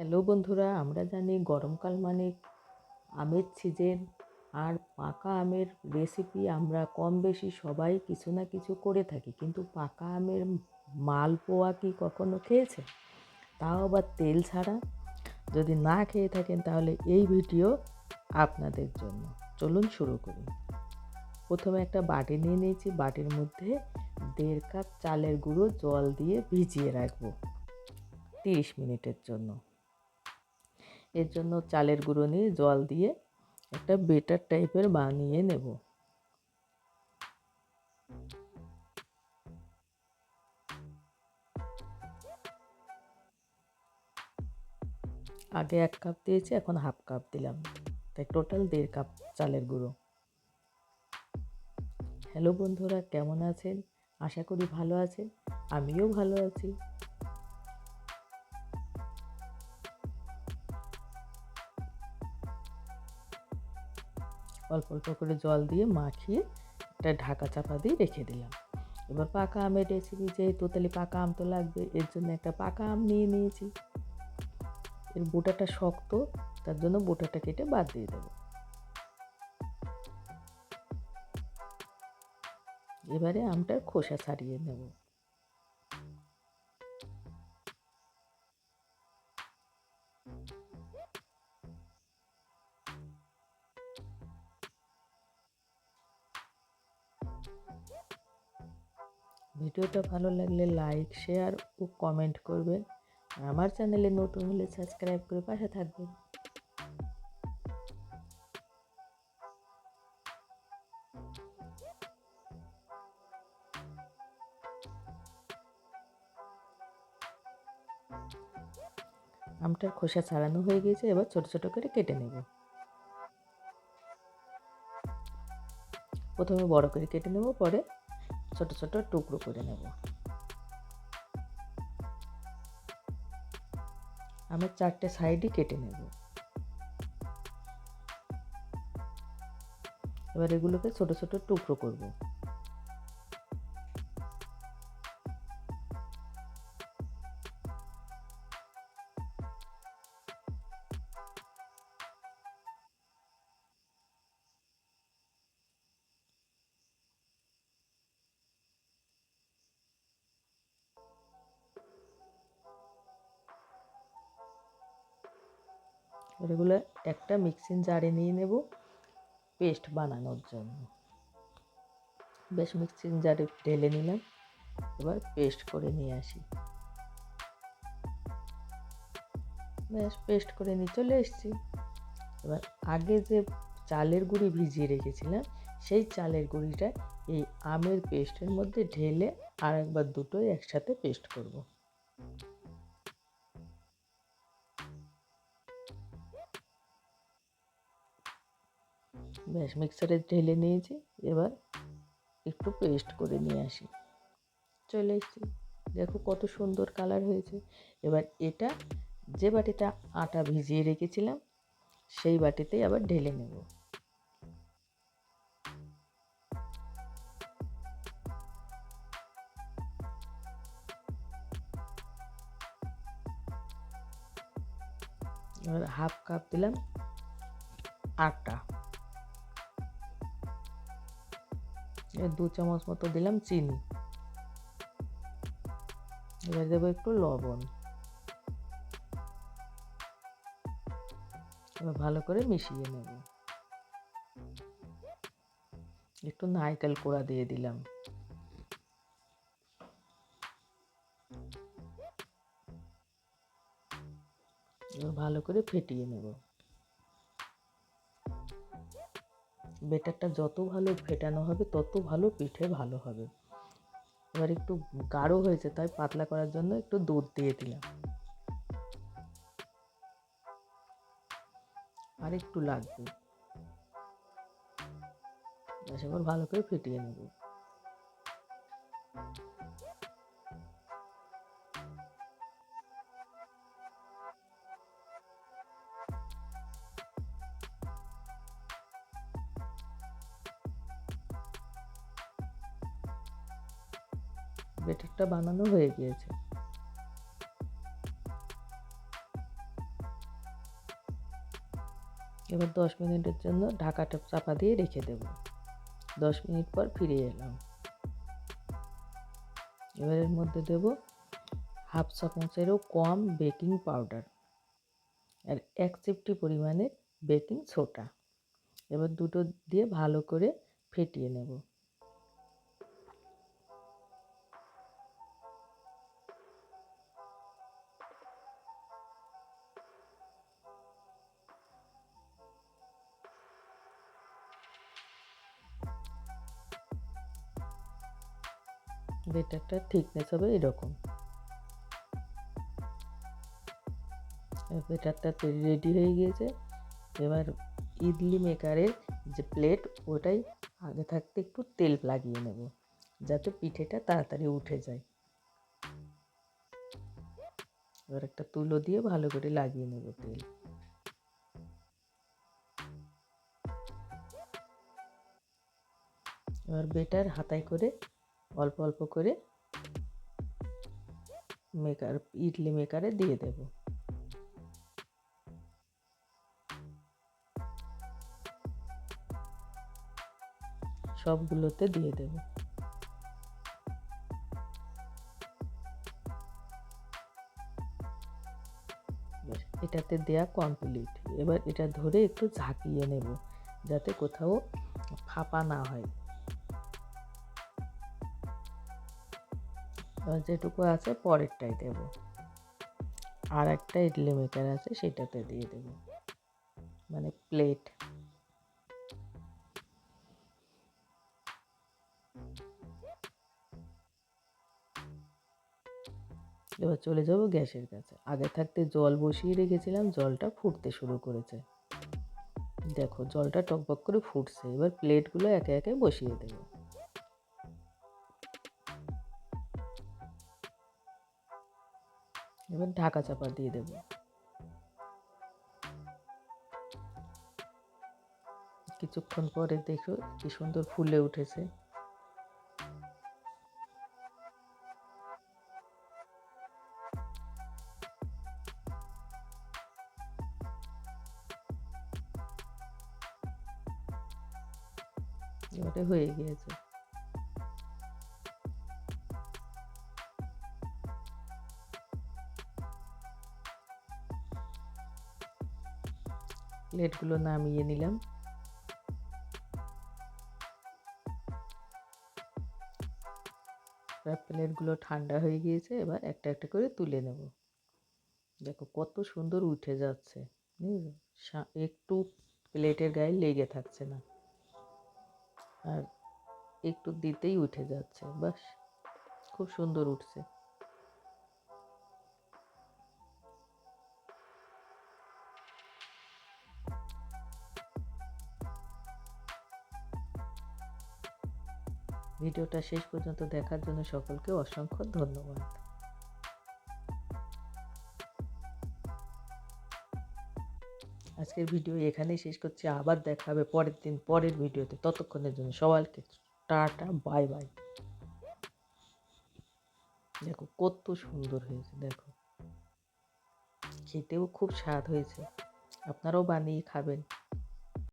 Hello বন্ধুরা, আমরা জানি গরমকাল মানে আমের সিজন। আর পাকা আমের রেসিপি আমরা কম বেশি সবাই কিছু না কিছু করে থাকি, কিন্তু পাকা আমের মালপোয়া কি কখনো খেয়েছে? তাও আবার তেল ছাড়া। যদি না খেয়ে থাকেন তাহলে এই ভিডিও আপনাদের জন্য। চলুন শুরু করি। প্রথমে একটা বাটি নিয়ে নিয়েছি, বাটির মধ্যে 1.5 কাপ চালের গুঁড়ো জল দিয়ে ভিজিয়ে রাখবো 30 মিনিটের জন্য। এর জন্য চালের গুঁড়ো নিয়ে জল দিয়ে একটা বেটার টাইপের বানিয়ে নেব। আগে 1 কাপ দিয়েছি, এখন হাফ কাপ দিলাম, তাই টোটাল 1.5 কাপ চালের গুঁড়ো। হ্যালো বন্ধুরা, কেমন আছেন? আশা করি ভালো আছেন। আমিও ভালো আছি। অল্প অল্প করে জল দিয়ে মাখিয়ে একটা ঢাকা চাপা দিয়ে রেখে দিলাম। এবার পাকা আমের রেসিপি, যেহেতু তাহলে পাকা আম তো লাগবে, এর জন্য একটা পাকা আম নিয়ে নিয়েছি। এর বোটাটা শক্ত, তার জন্য বোটাটা কেটে বাদ দিয়ে দেবো। এবারে আমটার খোসা ছাড়িয়ে নেব। ভিডিওটা ভালো লাগলে লাইক, শেয়ার ও কমেন্ট করবেন। আমার চ্যানেলে নতুন হলে সাবস্ক্রাইব করে পাশে থাকবেন। আমটার খোসা ছাড়ানো হয়ে গিয়েছে, এবার ছোট ছোট করে কেটে নেব। প্রথমে বড় করে কেটে নেব, পরে ছোট ছোট টুকরো করে নেব। আমের 4টে সাইডই কেটে নেব। এবার এগুলোকে ছোট ছোট টুকরো করব। এবার এগুলো একটা মিক্সিং জারে নিয়ে নেব পেস্ট বানানোর জন্য। বেশ মিক্সিং জারে ঢেলে নিলাম। এবার পেস্ট করে নিয়ে আসি। বেশ পেস্ট করে নিয়ে চলে এসেছি। এবার আগে যে চালের গুঁড়ি ভিজিয়ে রেখেছিলাম, সেই চালের গুঁড়িটা এই আমের পেস্টের মধ্যে ঢেলে আর একবার দুটোই একসাথে পেস্ট করব। ব্যাস মিক্সারে ঢেলে নিয়েছি। এবার একটু পেস্ট করে নিয়ে আসি। চলে এসেছি, দেখো কত সুন্দর কালার হয়েছে। এবার এটা যে বাটিটা আটা ভিজিয়ে রেখেছিলাম, সেই বাটিতেই আবার ঢেলে নেব। এবার হাফ কাপ দিলাম আটা, 2 চামচ মতো দিলাম চিনি। এবার দেবো একটু লবণ। এবার ভালো করে মিশিয়ে নেব। একটু নারকেল কোড়া দিয়ে দিলাম। এবার ভালো করে ফেটিয়ে নেব। বেটারটা যত ভালো ফেটানো হবে তত ভালো পিঠে ভালো হবে। এবার একটু গাঢ় হয়েছে, তাই পাতলা করার জন্য একটু দুধ দিয়ে দিলাম। আর একটু লাগবে। এবার ভালো করে ফেটিয়ে নেব। বেটারটা বানানো হয়ে গিয়েছে। এবার 10 মিনিটের জন্য ঢাকাটা চাপা দিয়ে রেখে দেব। 10 মিনিট পর ফিরে এলাম। এবার এর মধ্যে দেব হাফ চামচেরও কম বেকিং পাউডার আর 1 চিমটি পরিমাণে বেকিং সোডা। এবার দুটো দিয়ে ভালো করে ফেটিয়ে নেব। বেটারটা থিকনেস হবে এরকম। বেটারটা রেডি হয়ে গিয়েছে। এবার ইডলি মেকারের যে প্লেট ওটাই আগে থাকতে একটু তেল লাগিয়ে নেব যাতে পিঠেটা তাড়াতাড়ি উঠে যায়। এবার একটা তুলো দিয়ে ভালো করে লাগিয়ে নেব তেল। এবার বেটার হাতায় করে অল্প অল্প করে ইডলি মেকারে দিয়ে দেব। সবগুলোতে দিয়ে দেব। এটাতে দেয়া কমপ্লিট। এবার এটা ধরে একটু ঝাঁকিয়ে নেব যাতে কোথাও ফাঁপা না হয়। এবার যেটুকু আছে পরেরটাই দেব। আর একটা ইডলি মেকার আছে সেটাতে দিয়ে দেব, মানে প্লেট। এবার চলে যাব গ্যাসের কাছে। আগে থাকতে জল বসিয়ে রেখেছিলাম, জলটা ফুটতে শুরু করেছে। দেখো জলটা টকবক করে ফুটছে। এবার প্লেটগুলো একে একে বসিয়ে দেব। এবার ঢাকা চাপা দিয়ে দেব। কিছুক্ষণ পরে দেখো কি সুন্দর ফুলে উঠেছে। এবারে হয়ে গিয়েছে। প্লেটগুলো নামিয়ে নিলাম। প্লেটগুলো ঠান্ডা হয়ে গিয়েছে। এবার একটা একটা করে তুলে নেব। দেখো কত সুন্দর উঠে যাচ্ছে, একটু প্লেটের গায়ে লেগে থাকছে না, আর একটু দিতেই উঠে যাচ্ছে। বাস, খুব সুন্দর উঠছে। ভিডিওটা শেষ পর্যন্ত দেখার জন্য সকলকে অসংখ্য ধন্যবাদ। আজকের ভিডিও এখানেই শেষ করছি। আবার দেখা হবে পরের দিন পরের ভিডিওতে। ততক্ষণের জন্য সবাইকে টাটা, বাই বাই। দেখো কত সুন্দর হয়েছে, দেখো খেতেও খুব স্বাদ হয়েছে। আপনারাও বানিয়ে খাবেন।